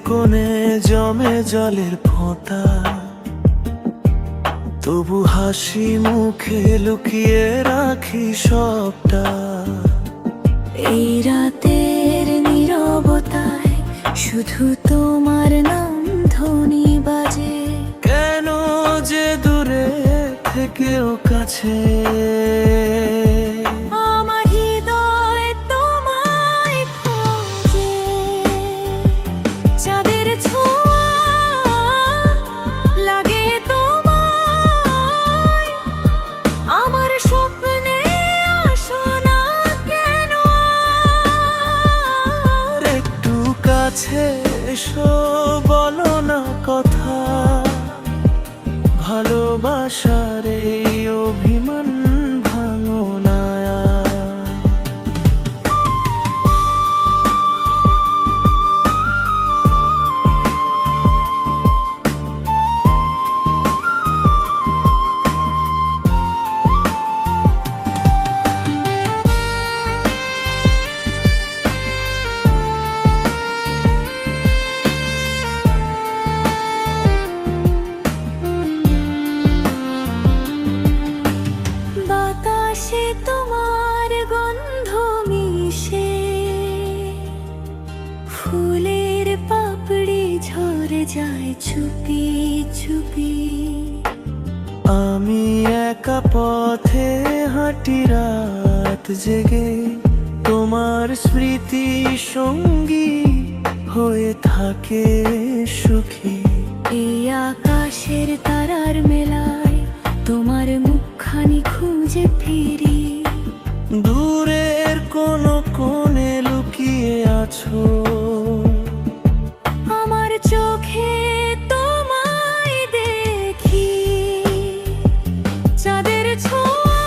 কোণে জমে জলের ফোঁটা, তবু হাসি মুখে লুকিয়ে রাখি সবটা। এই রাতের নীরবতায় শুধু তোমার নাম ধ্বনি বাজে। কেন যে দূরে থেকেও কাছে, আমার হৃদয় তোমায় খোঁজে। চাঁদের ছোঁয়া লাগে তোমায়, আমার স্বপ্নে আসো না কেন? আর একটু কাছে এসো, বলো না কথা, ভালোবাসার এই অভিমান ভাঙো না আর। বাতাসে তোমার গন্ধ মিশে, ফুলের পাপড়ি ঝরে যায় চুপি চুপি। আমি একা পথে হাঁটি রাত জেগে, তোমার স্মৃতি সঙ্গী হয়ে থাকে সুখী। এই আকাশের তারার মেলায় তোমার মুখখানি খুঁজে ফিরি। দূরের কোনো কোণে লুকিয়ে আছো, আমার চোখে তোমায় দেখি। চাঁদের ছোঁয়া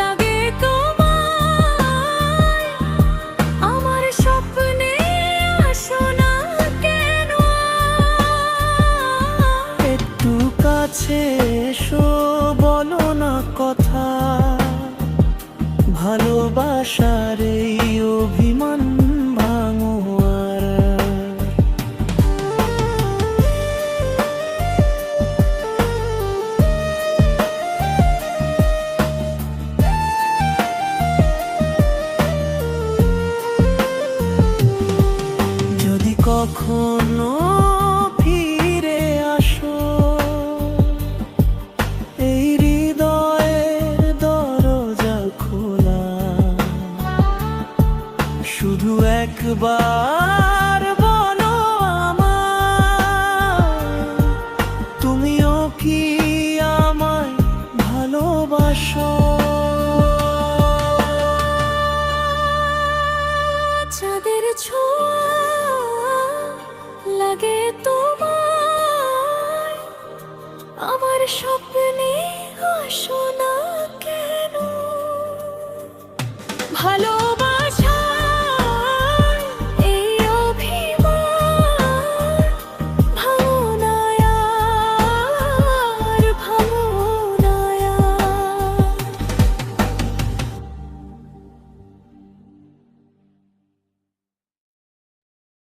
লাগে তোমায়, আমার স্বপ্নে আসো না কেন? একটু কাছে এসো, বলো না কথা, ভালোবাসার এই অভিমান ভাঙো আর। যদি কখনো ফিরে আসো, এই হৃদয়ের দরজা খোলা, শুধু একবার বলো আমায়, তুমিও কি আমায় ভালোবাসো? চাঁদের ছোঁয়া লাগে তোমায়, আমার স্বপ্নে আসো না কেন? ভালোবাসা